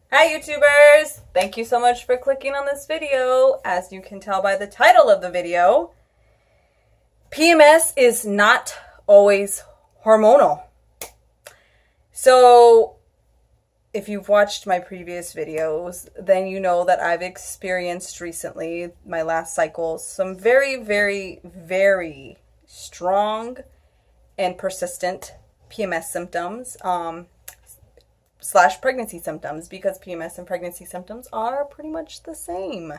Hi YouTubers! Thank you so much for clicking on this video. As you can tell by the title of the video, PMS is not always hormonal. So if you've watched my previous videos, then you know that I've experienced recently, my last cycle, some very, very, very strong and persistent PMS symptoms. Slash pregnancy symptoms, because PMS and pregnancy symptoms are pretty much the same.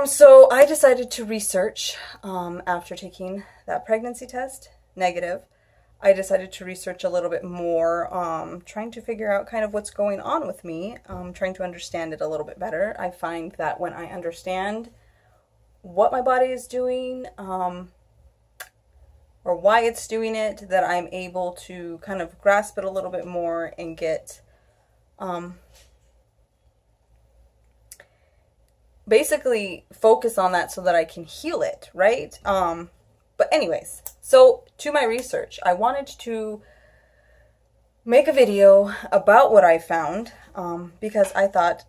So I decided to research, after taking that pregnancy test, negative, I decided to research a little bit more, trying to figure out kind of what's going on with me, trying to understand it a little bit better. I find that when I understand what my body is doing, or why it's doing it, that I'm able to kind of grasp it a little bit more and get basically focus on that so that I can heal it, right? But anyways, so to my research, I wanted to make a video about what I found, because I thought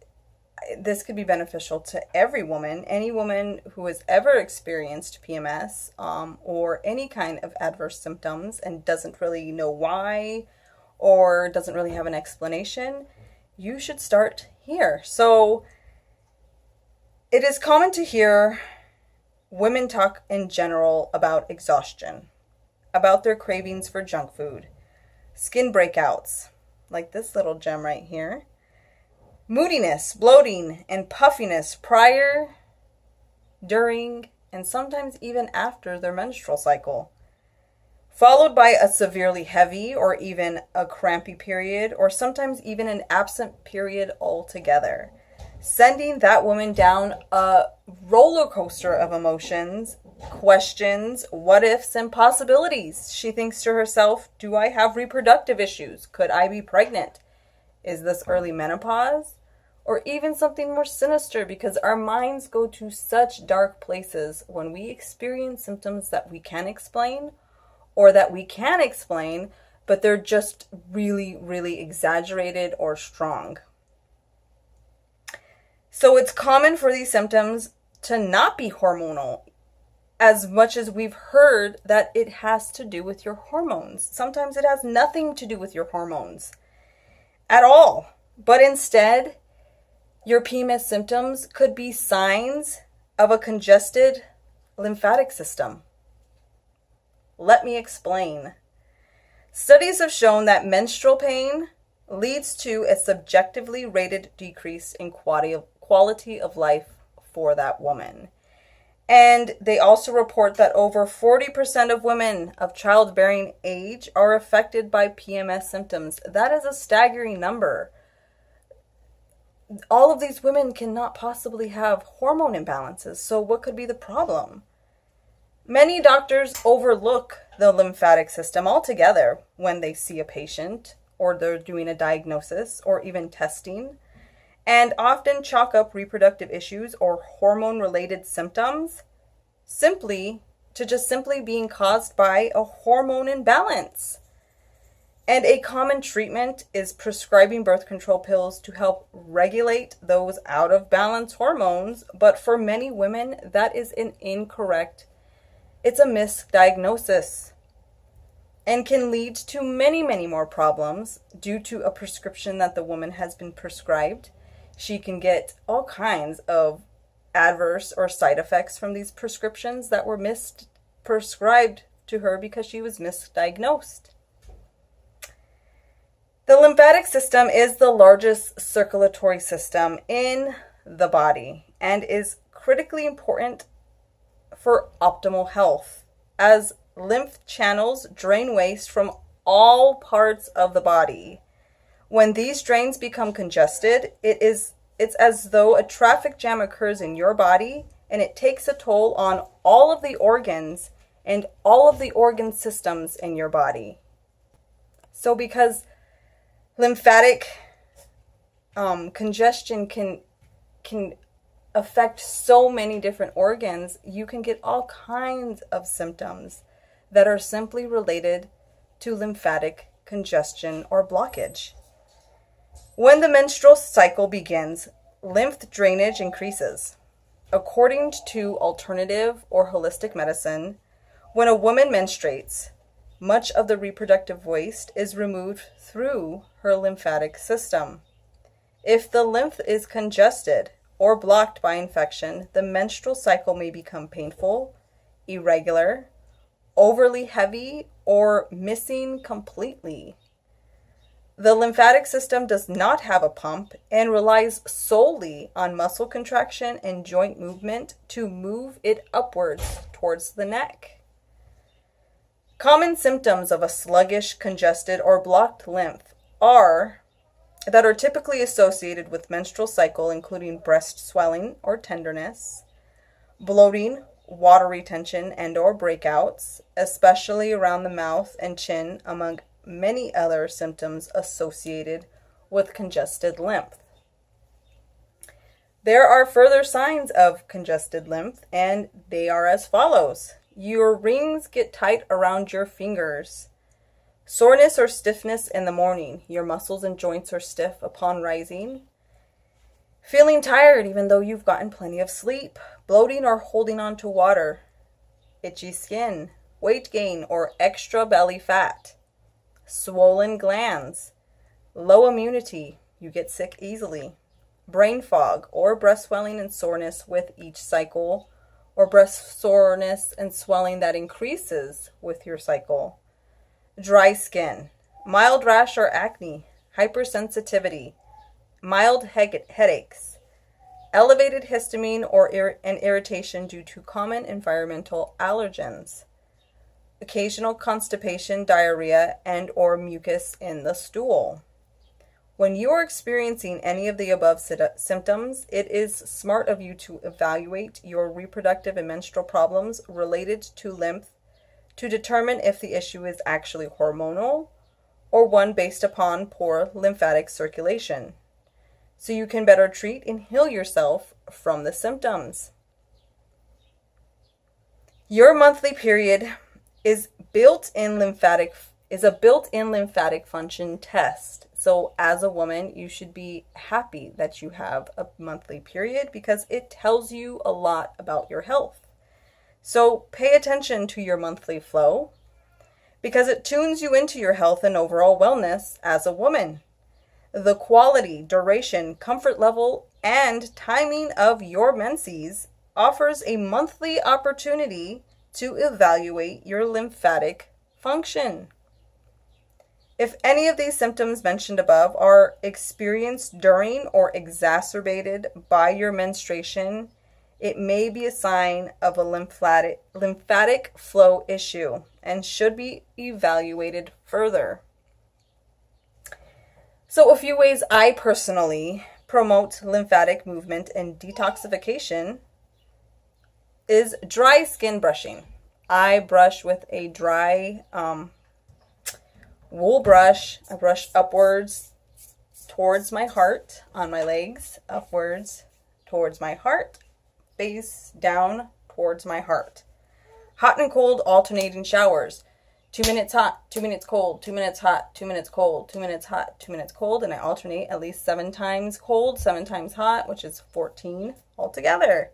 this could be beneficial to every woman, any woman who has ever experienced PMS, or any kind of adverse symptoms and doesn't really know why or doesn't really have an explanation. You should start here. So it is common to hear women talk in general about exhaustion, about their cravings for junk food, skin breakouts, like this little gem right here, moodiness, bloating, and puffiness prior, during, and sometimes even after their menstrual cycle, followed by a severely heavy or even a crampy period, or sometimes even an absent period altogether, sending that woman down a roller coaster of emotions, questions, what ifs, and possibilities. She thinks to herself, do I have reproductive issues? Could I be pregnant? Is this early menopause? Or even something more sinister, because our minds go to such dark places when we experience symptoms that we can explain, or that we can explain, but they're just really, really exaggerated or strong. So it's common for these symptoms to not be hormonal, as much as we've heard that it has to do with your hormones. Sometimes it has nothing to do with your hormones at all, but instead, your PMS symptoms could be signs of a congested lymphatic system. Let me explain. Studies have shown that menstrual pain leads to a subjectively rated decrease in quality of life for that woman. And they also report that over 40% of women of childbearing age are affected by PMS symptoms. That is a staggering number. All of these women cannot possibly have hormone imbalances, so what could be the problem? Many doctors overlook the lymphatic system altogether when they see a patient, or they're doing a diagnosis, or even testing, and often chalk up reproductive issues or hormone-related symptoms simply being caused by a hormone imbalance. And a common treatment is prescribing birth control pills to help regulate those out of balance hormones. But for many women, that is an incorrect, it's a misdiagnosis, and can lead to many, many more problems due to a prescription that the woman has been prescribed. She can get all kinds of adverse or side effects from these prescriptions that were misprescribed to her because she was misdiagnosed. The lymphatic system is the largest circulatory system in the body and is critically important for optimal health, as lymph channels drain waste from all parts of the body. When these drains become congested, it's as though a traffic jam occurs in your body, and it takes a toll on all of the organs and all of the organ systems in your body. So because lymphatic congestion can affect so many different organs, you can get all kinds of symptoms that are simply related to lymphatic congestion or blockage. When the menstrual cycle begins, lymph drainage increases. According to alternative or holistic medicine, when a woman menstruates, much of the reproductive waste is removed through her lymphatic system. If the lymph is congested or blocked by infection, the menstrual cycle may become painful, irregular, overly heavy, or missing completely. The lymphatic system does not have a pump and relies solely on muscle contraction and joint movement to move it upwards towards the neck. Common symptoms of a sluggish, congested, or blocked lymph are typically associated with menstrual cycle, including breast swelling or tenderness, bloating, water retention, and or breakouts, especially around the mouth and chin, among many other symptoms associated with congested lymph. There are further signs of congested lymph, and they are as follows. Your rings get tight around your fingers. Soreness or stiffness in the morning. Your muscles and joints are stiff upon rising. Feeling tired even though you've gotten plenty of sleep. Bloating or holding on to water. Itchy skin. Weight gain or extra belly fat. Swollen glands. Low immunity. You get sick easily. Brain fog or breast swelling and soreness with each cycle, or breast soreness and swelling that increases with your cycle. Dry skin, mild rash or acne, hypersensitivity, mild headaches, elevated histamine or and irritation due to common environmental allergens, occasional constipation, diarrhea, and or mucus in the stool. When you are experiencing any of the above symptoms, it is smart of you to evaluate your reproductive and menstrual problems related to lymph to determine if the issue is actually hormonal or one based upon poor lymphatic circulation, so you can better treat and heal yourself from the symptoms. Your monthly period is a built-in lymphatic function test. So as a woman, you should be happy that you have a monthly period because it tells you a lot about your health. So pay attention to your monthly flow because it tunes you into your health and overall wellness as a woman. The quality, duration, comfort level, and timing of your menses offers a monthly opportunity to evaluate your lymphatic function. If any of these symptoms mentioned above are experienced during or exacerbated by your menstruation, it may be a sign of a lymphatic flow issue and should be evaluated further. So a few ways I personally promote lymphatic movement and detoxification is dry skin brushing. I brush with a dry wool brush. I brush upwards towards my heart on my legs, upwards towards my heart, face down towards my heart. Hot and cold alternating showers. 2 minutes hot, 2 minutes cold, 2 minutes hot, 2 minutes cold, 2 minutes hot, 2 minutes cold, and I alternate at least 7 times cold, 7 times hot, which is 14 altogether.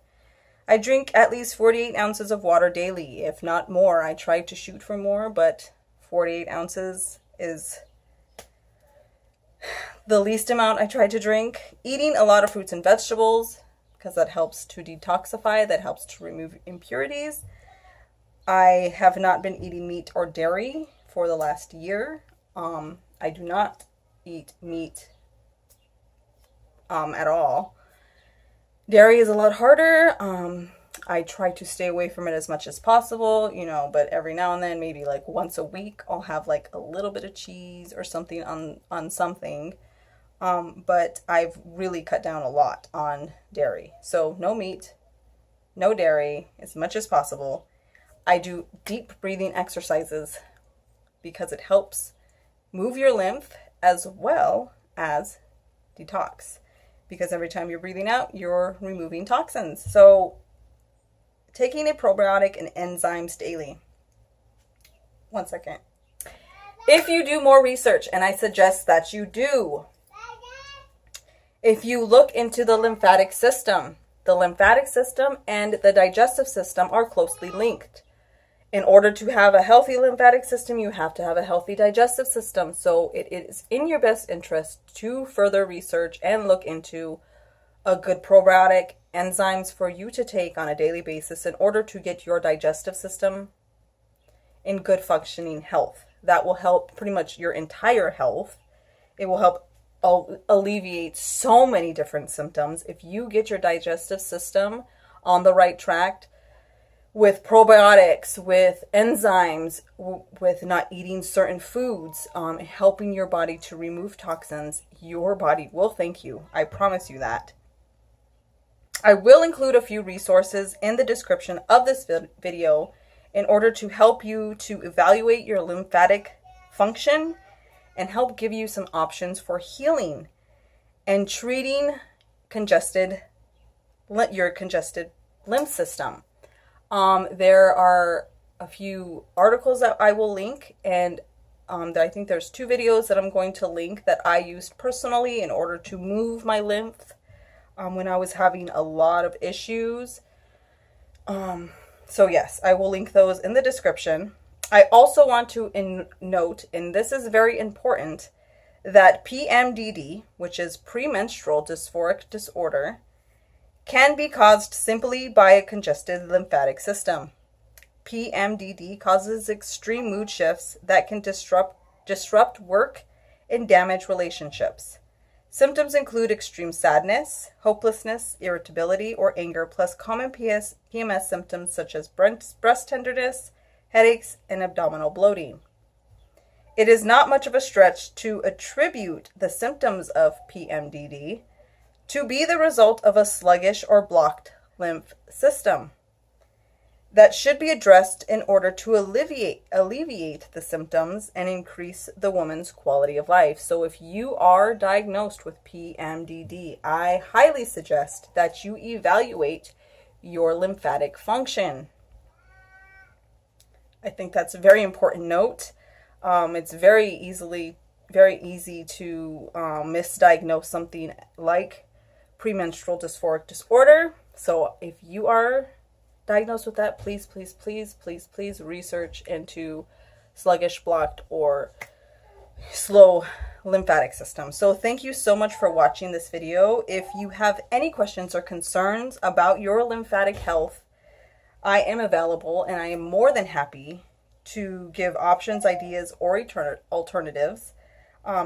I drink at least 48 ounces of water daily, if not more. I try to shoot for more, but 48 ounces is the least amount I try to drink. Eating a lot of fruits and vegetables, because that helps to detoxify, that helps to remove impurities. I have not been eating meat or dairy for the last year. I do not eat meat at all. Dairy is a lot harder. I try to stay away from it as much as possible, but every now and then, maybe like once a week, I'll have like a little bit of cheese or something on something. But I've really cut down a lot on dairy. So no meat, no dairy, as much as possible. I do deep breathing exercises because it helps move your lymph as well as detox. Because every time you're breathing out, you're removing toxins. So taking a probiotic and enzymes daily. 1 second. If you do more research, and I suggest that you do, If you look into the lymphatic system and the digestive system are closely linked. In order to have a healthy lymphatic system, you have to have a healthy digestive system. So it is in your best interest to further research and look into a good probiotic enzymes for you to take on a daily basis in order to get your digestive system in good functioning health. That will help pretty much your entire health. It will help alleviate so many different symptoms. If you get your digestive system on the right track with probiotics, with enzymes, with not eating certain foods, helping your body to remove toxins, your body will thank you. I promise you that. I will include a few resources in the description of this video in order to help you to evaluate your lymphatic function and help give you some options for healing and treating your congested lymph system. There are a few articles that I will link, and I think there's 2 videos that I'm going to link that I used personally in order to move my lymph when I was having a lot of issues. So yes, I will link those in the description. I also want to note, and this is very important, that PMDD, which is premenstrual dysphoric disorder, can be caused simply by a congested lymphatic system. PMDD causes extreme mood shifts that can disrupt work and damage relationships. Symptoms include extreme sadness, hopelessness, irritability, or anger, plus common PMS symptoms such as breast tenderness, headaches, and abdominal bloating. It is not much of a stretch to attribute the symptoms of PMDD to be the result of a sluggish or blocked lymph system that should be addressed in order to alleviate the symptoms and increase the woman's quality of life. So if you are diagnosed with PMDD, I highly suggest that you evaluate your lymphatic function. I think that's a very important note. It's very easy to misdiagnose something like premenstrual dysphoric disorder. So if you are diagnosed with that, please research into sluggish, blocked, or slow lymphatic system. So thank you so much for watching this video. If you have any questions or concerns about your lymphatic health, I am available and I am more than happy to give options, ideas, or alternatives.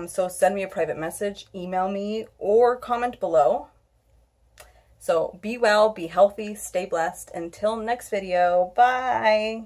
So send me a private message, email me, or comment below. So be well, be healthy, stay blessed. Until next video, bye.